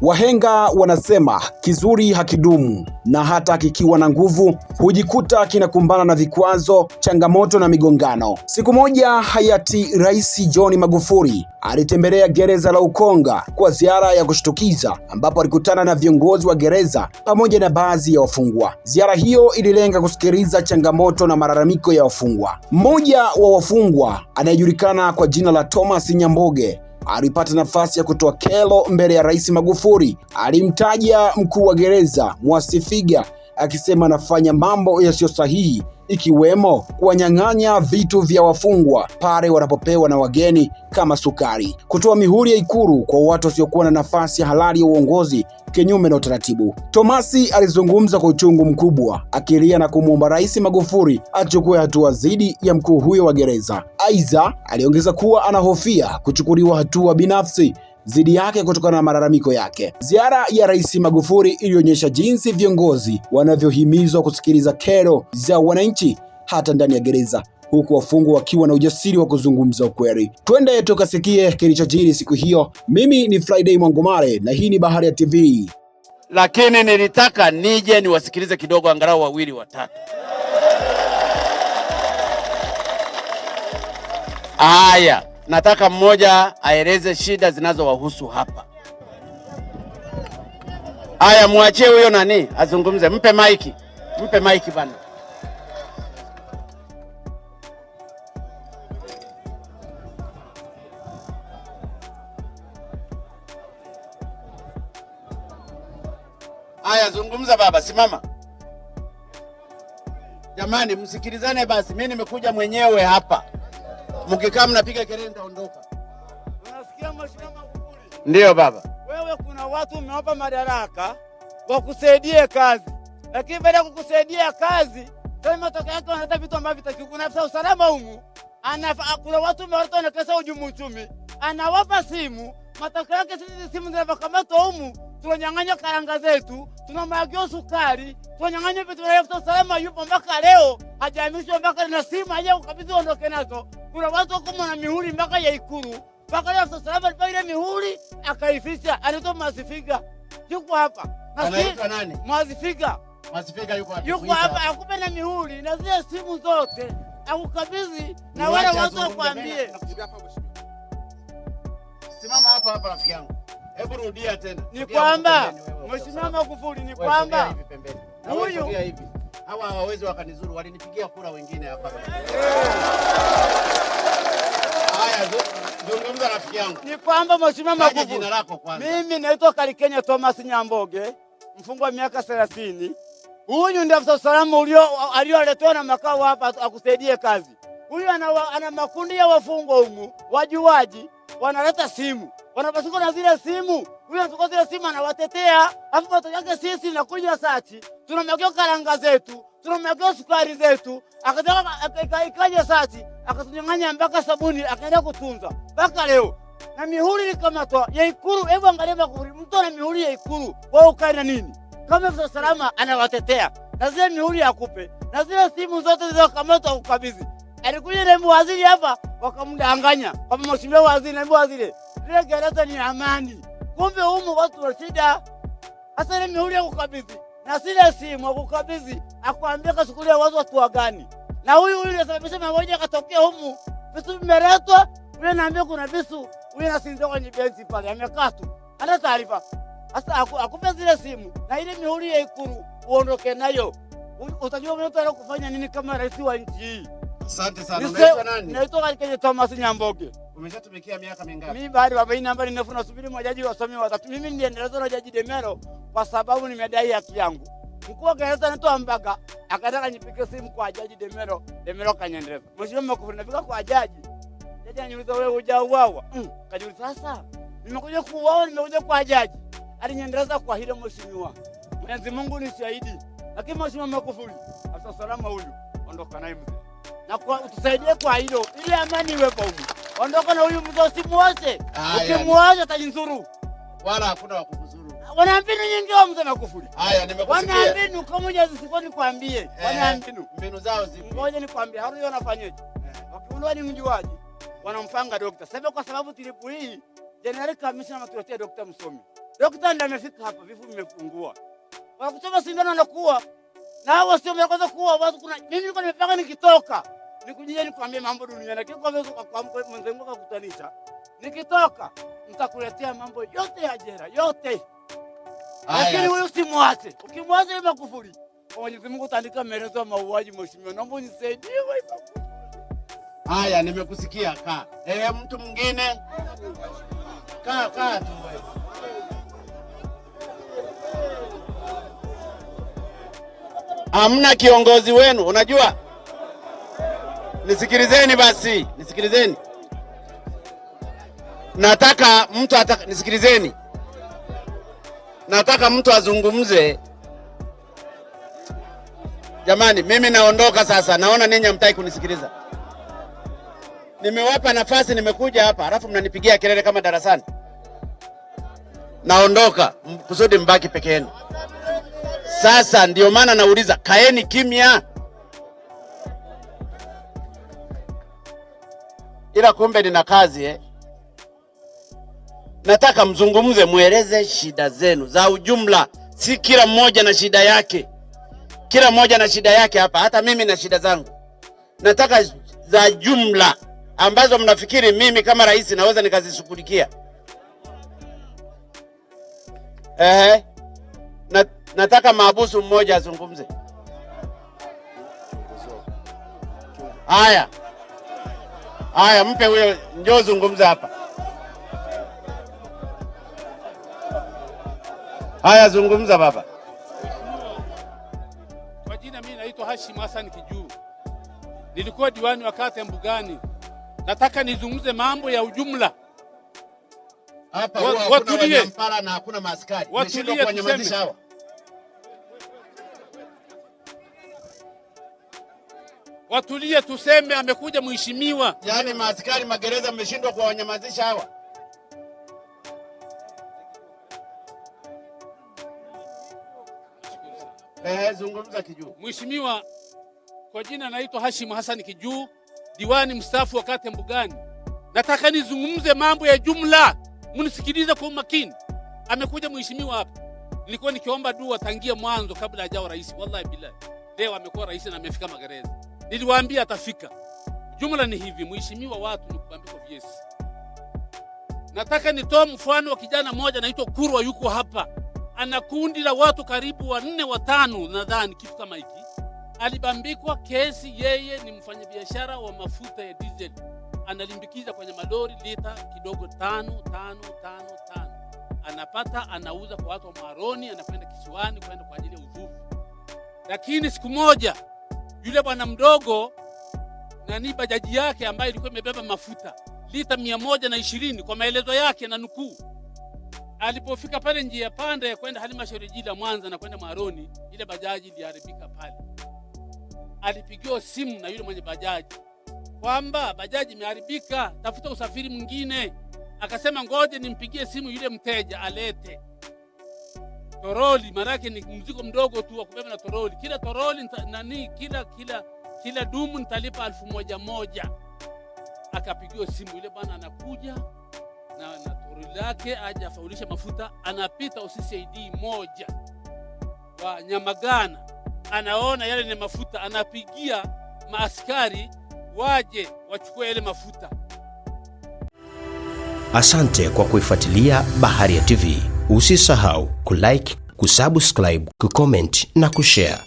Wahenga wanasema kizuri hakidumu, na hata kikiwa na nguvu hujikuta kinakumbana na vikwazo, changamoto na migongano. Siku moja hayati Rais John Magufuli alitembelea gereza la Ukonga kwa ziara ya kushtukiza, ambapo alikutana na viongozi wa gereza pamoja na baadhi ya wafungwa. Ziara hiyo ililenga kusikiliza changamoto na malalamiko ya wafungwa. Mmoja wa wafungwa anayejulikana kwa jina la Thomas Nyamboge alipata nafasi ya kutoa kero mbele ya Rais Magufuli. Alimtaja mkuu wa gereza Mwasifiga akisema anafanya mambo yasiyo sahihi, ikiwemo kuwanyang'anya vitu vya wafungwa pale wanapopewa na wageni kama sukari, kutoa mihuri ya Ikulu kwa watu wasiokuwa na nafasi halali ya uongozi kinyume na utaratibu. Tomasi alizungumza kwa uchungu mkubwa, akilia na kumwomba Rais Magufuli achukue hatua dhidi ya mkuu huyo wa gereza. Aidha, aliongeza kuwa anahofia kuchukuliwa hatua binafsi dhidi yake kutokana na malalamiko yake. Ziara ya Rais Magufuli ilionyesha jinsi viongozi wanavyohimizwa kusikiliza kero za wananchi hata ndani ya gereza, huku wafungwa wakiwa na ujasiri wa kuzungumza ukweli. Twende tukasikie kilichojiri siku hiyo. Mimi ni Friday Mwangomare na hii ni Baharia TV. Lakini nilitaka nije niwasikilize kidogo, angalau wawili watatu. Haya, nataka mmoja aeleze shida zinazowahusu hapa. Haya, muachie huyo nani azungumze. Mpe maiki bana. Haya, zungumza baba, simama. Jamani, msikilizane basi, mimi nimekuja mwenyewe hapa. Mkikaa mnapiga kelele nitaondoka. Unasikia Mheshimiwa Magufuli? Ndio baba. Wewe kuna watu umewapa madaraka wakusaidie kazi, lakini baada ya kukusaidia kazi kama matokeo yake wanaleta vitu ambavyo vitakuna afisa usalama humu. Kuna watu umewaleta na kesa ujumu uchumi, anawapa simu, matokeo yake sisi simu zinavyokamatwa humu, tunanyang'anya karanga zetu, tunamwagia sukari, tunanyang'anya vitu vya afisa usalama. Yupo mpaka leo hajahamishwa, mpaka na simu haja kukabidhi ondoke nazo. Kuna watu wako na mihuri mpaka ya Ikulu, mpaka leo afisa usalama alipa ile mihuri akaifisha. Anaitwa Mwasifiga, yuko hapa. Anaitwa nani? Mwasifiga. Mwasifiga yuko hapa. Yuko hapa akupe na mihuri na zile simu zote akukabidhi, na wale watu wakwambie. Simama hapa rafiki yangu. Hebu rudia tena. Ni kwamba Mheshimiwa Magufuli, ni kwamba huyu hivi hawa hawawezi wakanizuru, walinipigia kura wengine hapa. Haya, zungumza rafiki yangu. Ni kwamba Mheshimiwa Magufuli, jina lako kwanza. Mimi naitwa Kalikenya Thomas Nyamboge, mfungwa miaka 30. Huyu ndiye afisa usalama alioletewa na makao hapa akusaidie kazi. Huyu ana makundi ya wafungwa humu, wajuaji, wanaleta simu, wanapasuka na zile simu. Huyu anachukua zile simu anawatetea, afu watu yake sisi na kuja sachi, tunamwagia karanga zetu, tunamwagia sukari zetu, akataka ikaje sachi, akatunyang'anya mpaka sabuni, akaenda kutunza mpaka leo. Na mihuri ilikamatwa ya Ikulu. Hebu angalia Magufuli, mtu ana mihuri ya Ikulu, wewe ukae na nini? Kama afisa salama anawatetea na zile mihuri akupe, na zile simu zote zilizokamatwa ukabidhi. Alikuja naibu waziri hapa wakamdanganya kama Mheshimiwa waziri, naibu waziri, ile gereza ni amani. Kumbe humu watu wa shida. Hasa ile mihuri ya kukabidhi na zile simu ya kukabidhi, akwambia kasukulia watu wa gani? Na huyu anasababisha mmoja akatokea humu, vitu vimeletwa, yule anaambia kuna visu, yule anasinzia kwenye benchi pale amekaa tu, ana taarifa. Hasa akupe zile simu na ile mihuri ya Ikulu uondoke nayo. Utajua mtu anakufanya nini kama rais wa nchi hii. Asante sana. Unaitwa nani? Naitwa Kalikenya Thomas Nyamboge. Umeshatumikia miaka mingapi? Mimi bado baba, hii namba ninafu nasubiri majaji wasome watatu. Mimi niendeleza na Jaji Demero kwa sababu nimedai haki yangu. Mkuu wa gereza anaitwa Mbaga akataka nipige simu kwa Jaji Demero, Demero kaniendeleza. Mheshimiwa Magufuli, nafika kwa jaji. Jaji ananiuliza wewe hujauawa? Kajiuliza sasa, nimekuja kuuawa, nimekuja kwa jaji. Aliniendeleza kwa hilo mheshimiwa. Mwenyezi Mungu ni shahidi. Lakini Mheshimiwa Magufuli, afisa salama huyu, ondoka naye mzee. Na kwa utusaidie kwa hilo, ili amani iwepo huko. Ondoka na huyu mzee, usimuache. Ukimwacha atajinzuru. Wala hakuna wa kukuzuru. Wana mbinu nyingi wa mzee Magufuli. Haya, nimekusikia. Wana mbinu kama hizo zisiko nikwambie. Wana mbinu. Mbinu zao zipi? Ngoja nikwambie, hao wanafanyaje? Wakiundwa ni mjuaji, wanampanga daktari. Sasa kwa sababu tilipu hii Jenerali Kamishna matuletea Dr. Msomi. Daktari ndiye amefika hapa, vifo vimepungua. Wanakuchoma sindano na kuua. Na hao sio mmeanza kuua watu. Kuna mimi niko nimepanga nikitoka. Nikujia nikwambie mambo dunia na kile kwa mwenzangu akakutanisha. Nikitoka nitakuletea mambo yote ya jela, yote. Lakini wewe usimwache. Ukimwacha hivi Magufuli, kwa Mwenyezi Mungu utaandika maelezo ya mauaji mheshimiwa. Naomba unisaidie wewe. Haya, nimekusikia. Kaa. Mtu mwingine. Kaa tu wewe. Hamna kiongozi wenu, unajua? Nisikilizeni basi, nisikilizeni. Nisikilizeni. Nataka mtu azungumze. Jamani, mimi naondoka sasa. Naona ninyi hamtaki kunisikiliza. Nimewapa nafasi, nimekuja hapa, alafu mnanipigia kelele kama darasani. Naondoka kusudi mbaki peke yenu. Sasa ndio maana nauliza, kaeni kimya. Ila kumbe nina kazi Nataka mzungumze, mueleze shida zenu za ujumla, si kila mmoja na shida yake. Kila mmoja na shida yake hapa, hata mimi na shida zangu. Nataka za jumla ambazo mnafikiri mimi kama rais naweza nikazishughulikia. Nataka mahabusu mmoja azungumze. Haya, mpe huyo, njoo zungumza hapa. Haya, zungumza baba. Kwa jina mimi naitwa Hashim Hassan Kijuu. Nilikuwa diwani wa kata Mbugani. Nataka nizungumze mambo ya ujumla. Hapa watulie mpara na hakuna maaskari. Nimeshindwa kuwanyamazisha hawa. Watulie tuseme amekuja mheshimiwa. Yaani maaskari magereza mmeshindwa kuwanyamazisha hawa. Zungumza Kijuu. Mheshimiwa, kwa jina naitwa Hashim Hassan Kijuu, diwani mstaafu wa kata Mbugani. Nataka nizungumze mambo ya jumla. Mnisikilize kwa makini. Amekuja mheshimiwa hapa. Nilikuwa nikiomba dua tangia mwanzo kabla hajawa rais. Wallahi billahi. Leo amekuwa rais na amefika magereza. Niliwaambia atafika. Jumla ni hivi, mheshimiwa, watu nikuambia kwa viesi. Nataka nitoa mfano wa kijana mmoja anaitwa Kurwa, yuko hapa. Ana kundi la watu karibu 4 5 nadhani kitu kama hiki. Alibambikwa kesi, yeye ni mfanyabiashara wa mafuta ya diesel. Analimbikiza kwenye malori lita kidogo 5. Anapata, anauza kwa watu wa Maroni, anakwenda kisiwani kwenda kwa ajili ya uvuvi. Lakini siku moja yule bwana mdogo bajaji yake ambayo ilikuwa imebeba mafuta lita 120 kwa maelezo yake na nukuu. Alipofika pale njia panda ya kwenda halmashauri jiji la Mwanza na kwenda Maroni, ile bajaji iliharibika pale. Alipigiwa simu na yule mwenye bajaji kwamba bajaji imeharibika, tafuta usafiri mwingine. Akasema ngoje nimpigie simu yule mteja alete toroli, marake ni mzigo mdogo tu wa kubeba na toroli. Kila toroli kila dumu nitalipa 1100. Akapigiwa simu, yule bwana anakuja na toroli lake aje afaulisha mafuta. Anapita CCID moja wa Nyamagana, anaona yale ni mafuta, anapigia maaskari waje wachukue yale mafuta. Asante kwa kuifuatilia Baharia TV. Usisahau kulike, kusubscribe, kucomment na kushare.